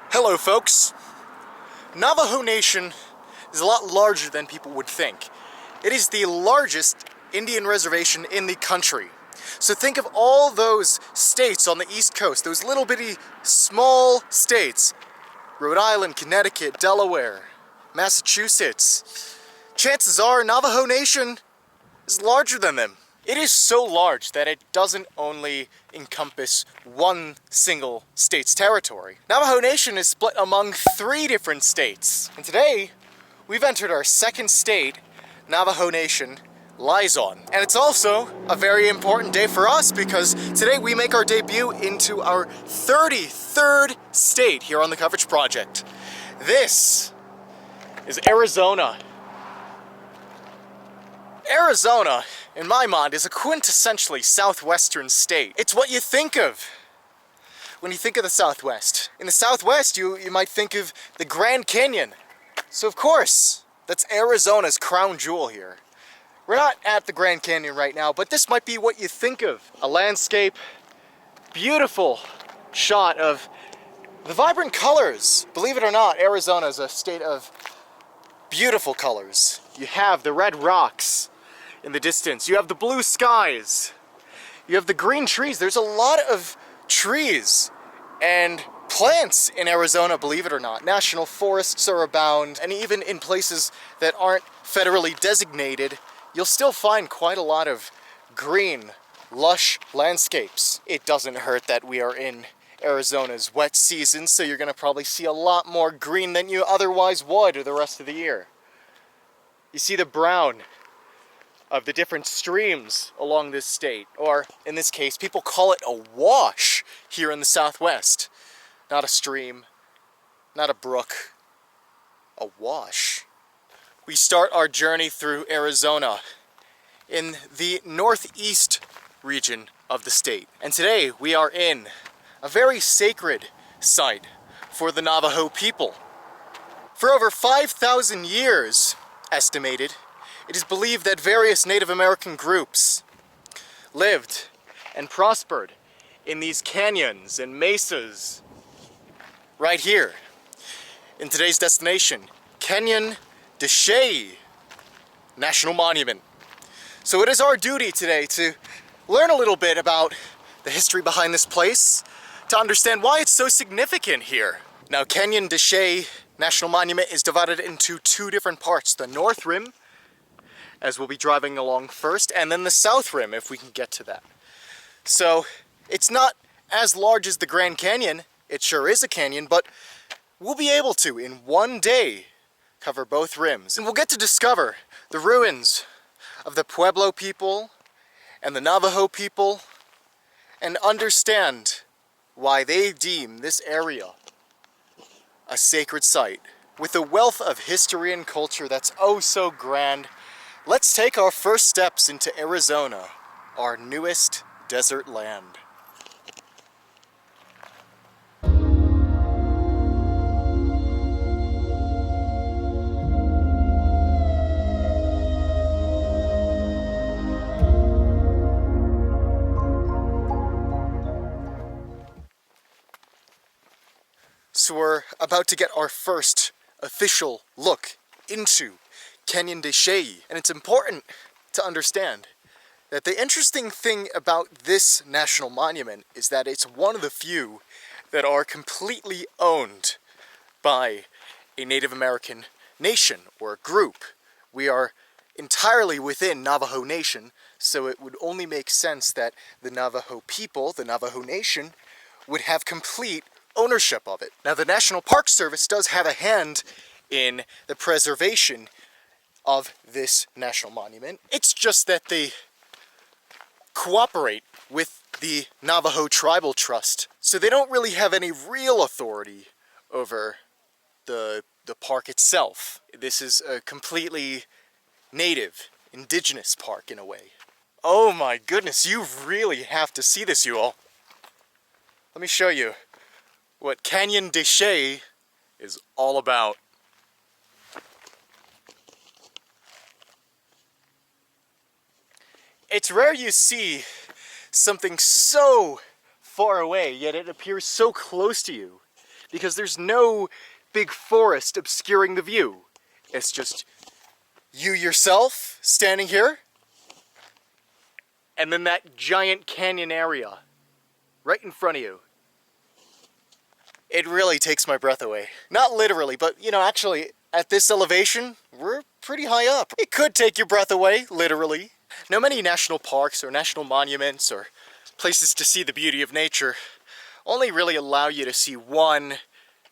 Hello folks! Navajo Nation is a lot larger than people would think. It is the largest Indian reservation in the country. So think of all those states on the East Coast, those little bitty small states. Rhode Island, Connecticut, Delaware, Massachusetts. Chances are Navajo Nation is larger than them. It is so large that it doesn't only encompass one single state's territory. Navajo Nation is split among 3 different states. And today, we've entered our second state Navajo Nation lies on. And it's also a very important day for us because today we make our debut into our 33rd state here on the Coverage Project. This is Arizona. Arizona, in my mind, is a quintessentially southwestern state. It's what you think of when you think of the Southwest. In the Southwest, you might think of the Grand Canyon. So of course, that's Arizona's crown jewel here. We're not at the Grand Canyon right now, but this might be what you think of. A landscape, beautiful shot of the vibrant colors. Believe it or not, Arizona is a state of beautiful colors. You have the red rocks in the distance. You have the blue skies. You have the green trees. There's a lot of trees and plants in Arizona, believe it or not. National forests are abound, and even in places that aren't federally designated, you'll still find quite a lot of green, lush landscapes. It doesn't hurt that we are in Arizona's wet season, so you're gonna probably see a lot more green than you otherwise would the rest of the year. You see the brown of the different streams along this state, or in this case, people call it a wash here in the Southwest. Not a stream, not a brook, a wash. We start our journey through Arizona in the northeast region of the state. And today we are in a very sacred site for the Navajo people. For over 5,000 years, estimated, it is believed that various Native American groups lived and prospered in these canyons and mesas right here in today's destination, Canyon de Chelly National Monument. So it is our duty today to learn a little bit about the history behind this place, to understand why it's so significant here. Now, Canyon de Chelly National Monument is divided into 2 different parts. The North Rim, as we'll be driving along first, and then the South Rim, if we can get to that. So it's not as large as the Grand Canyon. It sure is a canyon, but we'll be able to, in one day, cover both rims. And we'll get to discover the ruins of the Pueblo people and the Navajo people, and understand why they deem this area a sacred site. With a wealth of history and culture that's oh so grand, let's take our first steps into Arizona, our newest desert land. So we're about to get our first official look into Canyon de Chelly, and it's important to understand that the interesting thing about this national monument is that it's one of the few that are completely owned by a Native American nation or group. We are entirely within Navajo Nation, so it would only make sense that the Navajo people, the Navajo Nation, would have complete ownership of it. Now, the National Park Service does have a hand in the preservation of this national monument. It's just that they cooperate with the Navajo Tribal Trust, so they don't really have any real authority over the park itself. This is a completely native, indigenous park in a way. Oh my goodness, you really have to see this, you all. Let me show you what Canyon de Chelly is all about. It's rare you see something so far away, yet it appears so close to you, because there's no big forest obscuring the view. It's just you yourself standing here, and then that giant canyon area right in front of you. It really takes my breath away. Not literally, but you know, actually, at this elevation, we're pretty high up. It could take your breath away, literally. Now, many national parks or national monuments or places to see the beauty of nature only really allow you to see one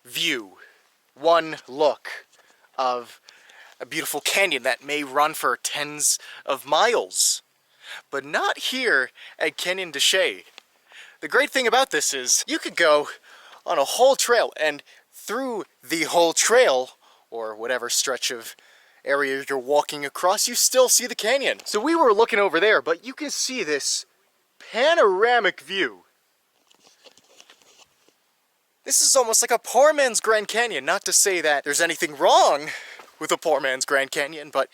view, one look of a beautiful canyon that may run for tens of miles. But not here at Canyon de Chelly. The great thing about this is you could go on a whole trail, and through the whole trail, or whatever stretch of area you're walking across, you still see the canyon. So we were looking over there, but you can see this panoramic view. This is almost like a poor man's Grand Canyon. Not to say that there's anything wrong with a poor man's Grand Canyon, but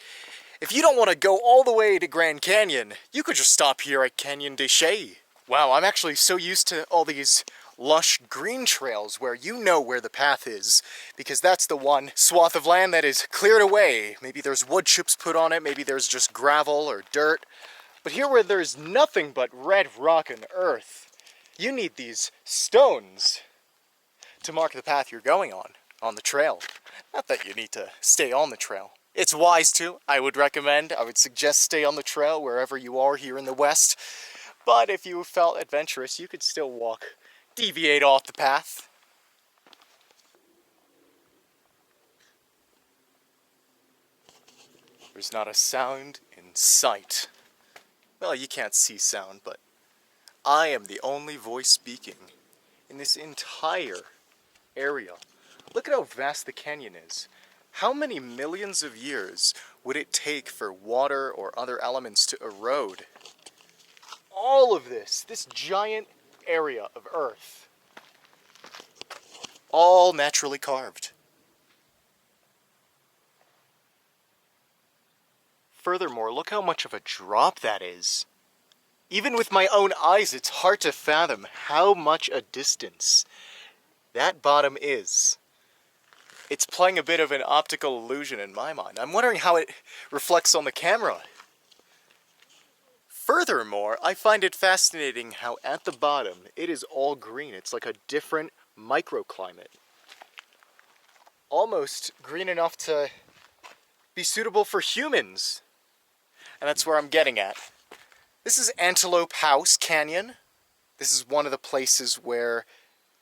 if you don't want to go all the way to Grand Canyon, you could just stop here at Canyon de Chelly. Wow, I'm actually so used to all these lush green trails where you know where the path is, because that's the one swath of land that is cleared away. Maybe there's wood chips put on it, maybe there's just gravel or dirt. But here where there's nothing but red rock and earth, you need these stones to mark the path you're going on the trail. Not that you need to stay on the trail. It's wise to. I would suggest stay on the trail wherever you are here in the West. But if you felt adventurous, you could still deviate off the path. There's not a sound in sight. Well, you can't see sound, but I am the only voice speaking in this entire area. Look at how vast the canyon is. How many millions of years would it take for water or other elements to erode all of this giant area of earth? All naturally carved. Furthermore, look how much of a drop that is. Even with my own eyes, it's hard to fathom how much a distance that bottom is. It's playing a bit of an optical illusion in my mind. I'm wondering how it reflects on the camera. Furthermore, I find it fascinating how at the bottom it is all green. It's like a different microclimate. Almost green enough to be suitable for humans. And that's where I'm getting at. This is Antelope House Canyon. This is one of the places where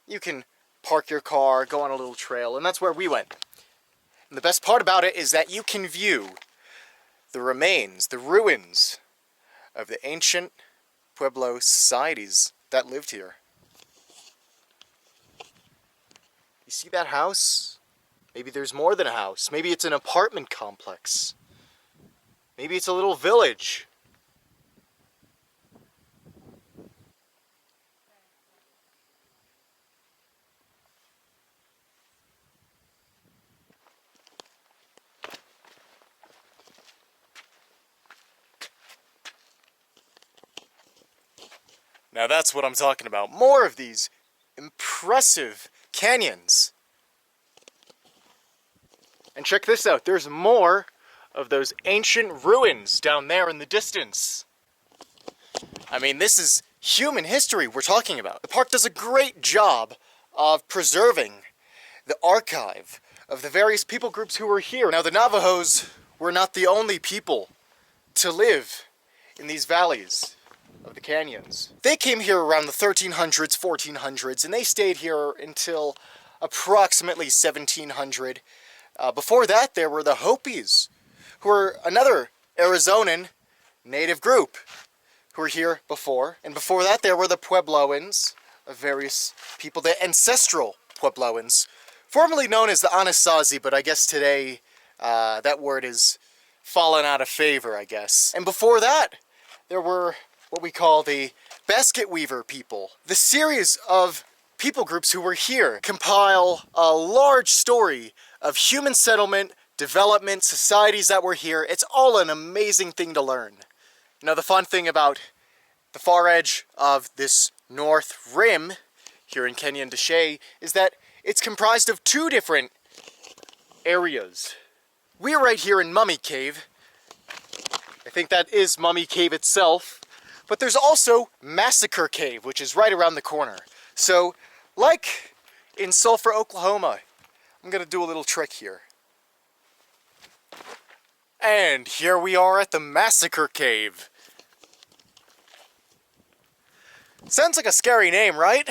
you can park your car, go on a little trail, and that's where we went. And the best part about it is that you can view the remains, the ruins of the ancient Pueblo societies that lived here. You see that house? Maybe there's more than a house. Maybe it's an apartment complex. Maybe it's a little village. Now that's what I'm talking about. More of these impressive canyons. And check this out. There's more of those ancient ruins down there in the distance. I mean, this is human history we're talking about. The park does a great job of preserving the archive of the various people groups who were here. Now, the Navajos were not the only people to live in these valleys of the canyons. They came here around the 1300s, 1400s, and they stayed here until approximately 1700. Before that, there were the Hopis, who were another Arizonan native group who were here before. And before that, there were the Puebloans of various people, the ancestral Puebloans, formerly known as the Anasazi, but I guess today that word is fallen out of favor, I guess. And before that, there were what we call the basket weaver people. The series of people groups who were here compile a large story of human settlement, development, societies that were here. It's all an amazing thing to learn. Now, the fun thing about the far edge of this north rim here in Canyon de Chelly is that it's comprised of two different areas. We're right here in Mummy Cave. I think that is Mummy Cave itself. But there's also Massacre Cave, which is right around the corner. So, like in Sulphur, Oklahoma, I'm gonna do a little trick here. And here we are at the Massacre Cave. Sounds like a scary name, right?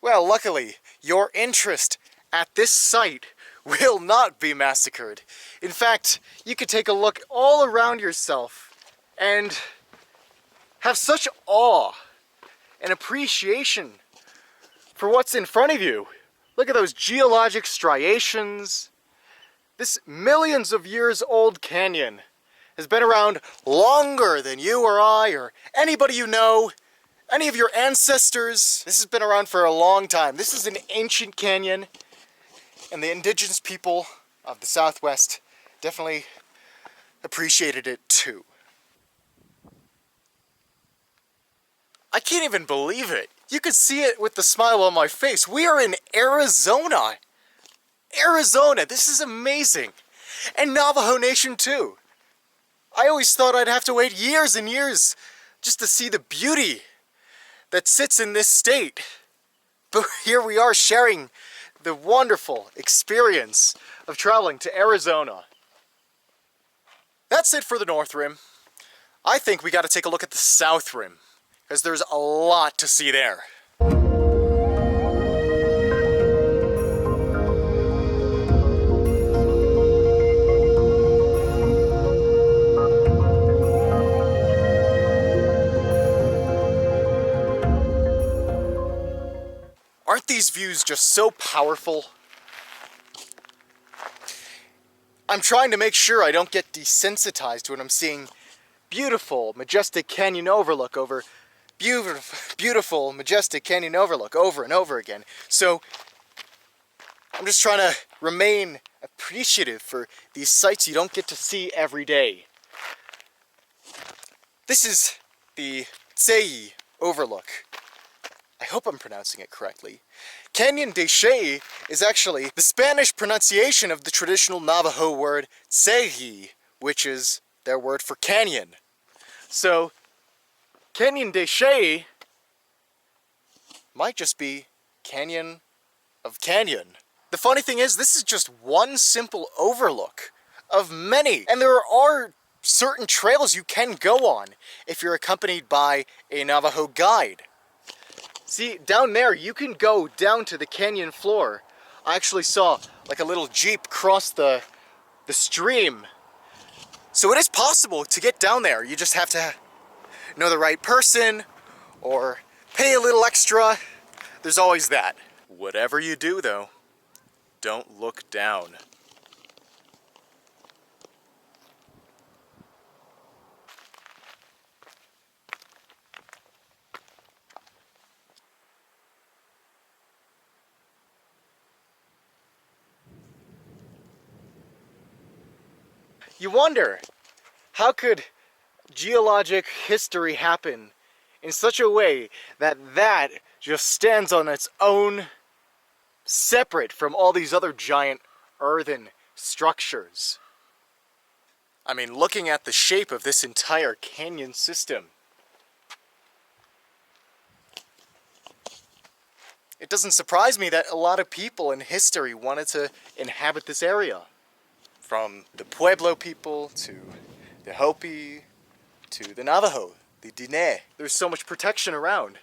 Well, luckily, your interest at this site will not be massacred. In fact, you could take a look all around yourself and have such awe and appreciation for what's in front of you. Look at those geologic striations. This millions of years old canyon has been around longer than you or I or anybody you know, any of your ancestors. This has been around for a long time. This is an ancient canyon, and the indigenous people of the Southwest definitely appreciated it too. I can't even believe it. You could see it with the smile on my face. We are in Arizona. Arizona, this is amazing. And Navajo Nation too. I always thought I'd have to wait years and years just to see the beauty that sits in this state. But here we are sharing the wonderful experience of traveling to Arizona. That's it for the North Rim. I think we got to take a look at the South Rim, because there's a lot to see there. Aren't these views just so powerful? I'm trying to make sure I don't get desensitized when I'm seeing beautiful, majestic canyon overlook over beautiful, majestic canyon overlook over and over again. So I'm just trying to remain appreciative for these sights you don't get to see every day. This is the Chelly overlook. I hope I'm pronouncing it correctly. Canyon de Chelly is actually the Spanish pronunciation of the traditional Navajo word Chelly, which is their word for canyon. So, Canyon de Chelly might just be canyon of canyon. The funny thing is, this is just one simple overlook of many. And there are certain trails you can go on if you're accompanied by a Navajo guide. See, down there, you can go down to the canyon floor. I actually saw like a little jeep cross the stream. So it is possible to get down there. You just have to know the right person or pay a little extra. There's always that. Whatever you do though, don't look down. You wonder, how could geologic history happen in such a way that that just stands on its own, separate from all these other giant earthen structures? I mean, looking at the shape of this entire canyon system, it doesn't surprise me that a lot of people in history wanted to inhabit this area. From the Pueblo people to the Hopi to the Navajo, the Diné. There's so much protection around.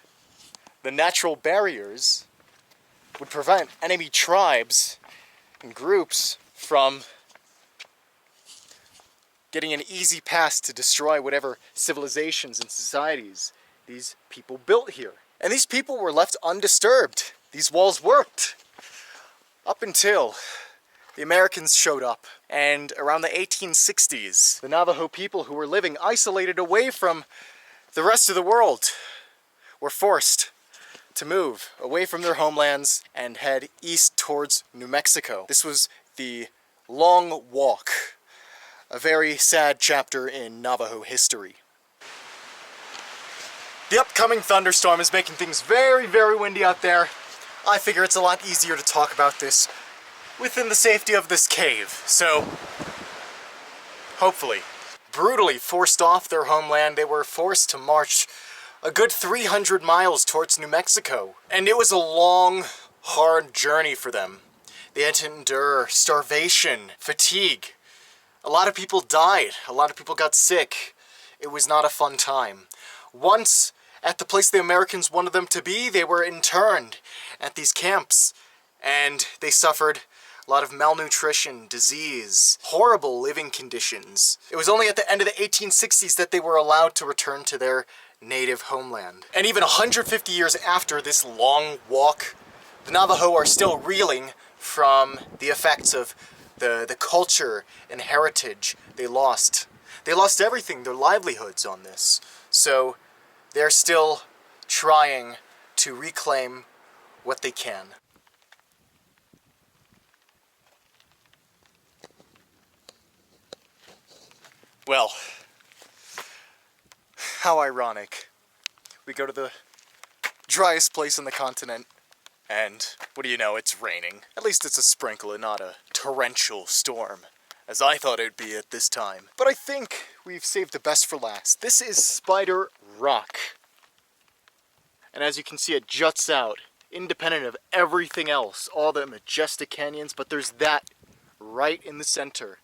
The natural barriers would prevent enemy tribes and groups from getting an easy pass to destroy whatever civilizations and societies these people built here. And these people were left undisturbed. These walls worked up until the Americans showed up. And around the 1860s, the Navajo people who were living isolated away from the rest of the world were forced to move away from their homelands and head east towards New Mexico. This was the Long Walk, a very sad chapter in Navajo history. The upcoming thunderstorm is making things very, very windy out there. I figure it's a lot easier to talk about this within the safety of this cave. So, hopefully, brutally forced off their homeland, they were forced to march a good 300 miles towards New Mexico. And it was a long, hard journey for them. They had to endure starvation, fatigue. A lot of people died. A lot of people got sick. It was not a fun time. Once at the place the Americans wanted them to be, they were interned at these camps. And they suffered a lot of malnutrition, disease, horrible living conditions. It was only at the end of the 1860s that they were allowed to return to their native homeland. And even 150 years after this long walk, the Navajo are still reeling from the effects of the culture and heritage they lost. They lost everything, their livelihoods on this. So they're still trying to reclaim what they can. Well, how ironic. We go to the driest place on the continent, and what do you know, it's raining. At least it's a sprinkle and not a torrential storm, as I thought it would be at this time. But I think we've saved the best for last. This is Spider Rock. And as you can see, it juts out, independent of everything else, all the majestic canyons, but there's that right in the center.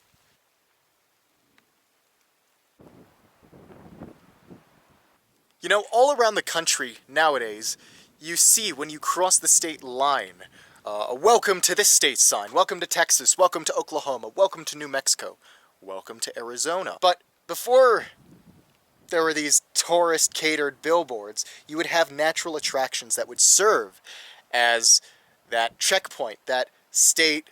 You know, all around the country nowadays, you see when you cross the state line, a welcome to this state sign, welcome to Texas, welcome to Oklahoma, welcome to New Mexico, welcome to Arizona. But before there were these tourist-catered billboards, you would have natural attractions that would serve as that checkpoint, that state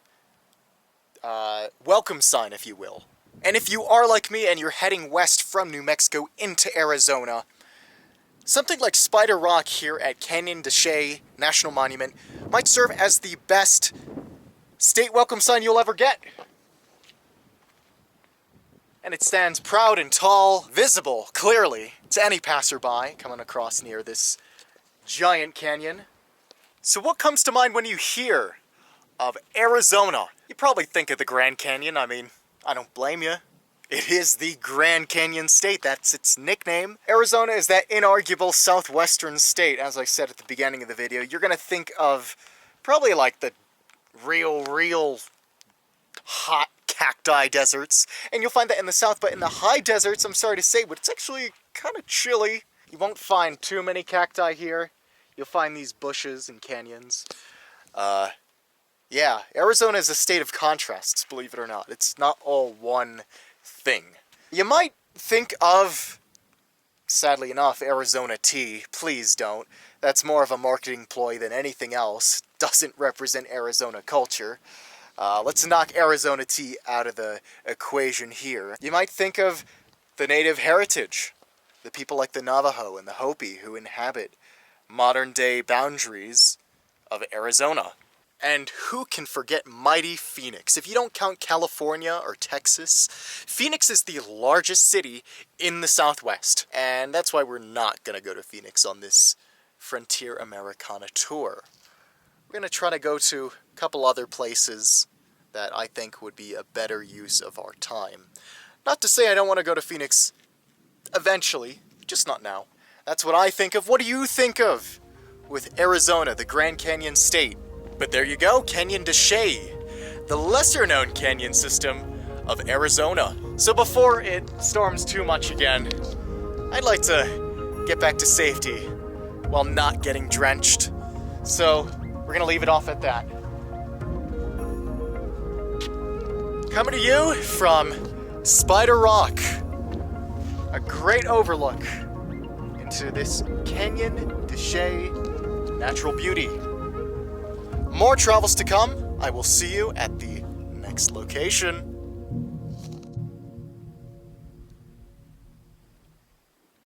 welcome sign, if you will. And if you are like me and you're heading west from New Mexico into Arizona, something like Spider Rock here at Canyon de Chelly National Monument might serve as the best state welcome sign you'll ever get. And it stands proud and tall, visible, clearly, to any passerby coming across near this giant canyon. So what comes to mind when you hear of Arizona? You probably think of the Grand Canyon. I mean, I don't blame you. It is the Grand Canyon State, that's its nickname. Arizona is that inarguable southwestern state, as I said at the beginning of the video. You're gonna think of probably like the real hot cacti deserts. And you'll find that in the south, but in the high deserts, I'm sorry to say, but it's actually kind of chilly. You won't find too many cacti here. You'll find these bushes and canyons. Yeah, Arizona is a state of contrasts, believe it or not. It's not all one thing. You might think of, sadly enough, Arizona tea. Please don't. That's more of a marketing ploy than anything else. Doesn't represent Arizona culture. Let's knock Arizona tea out of the equation here. You might think of the native heritage, the people like the Navajo and the Hopi who inhabit modern-day boundaries of Arizona. And who can forget mighty Phoenix? If you don't count California or Texas, Phoenix is the largest city in the Southwest. And that's why we're not going to go to Phoenix on this Frontier Americana tour. We're going to try to go to a couple other places that I think would be a better use of our time. Not to say I don't want to go to Phoenix eventually, just not now. That's what I think of. What do you think of with Arizona, the Grand Canyon State? But there you go, Canyon de Chelly, the lesser-known canyon system of Arizona. So before it storms too much again, I'd like to get back to safety while not getting drenched. So we're gonna leave it off at that. Coming to you from Spider Rock, a great overlook into this canyon de Chelly natural beauty. More travels to come. I will see you at the next location.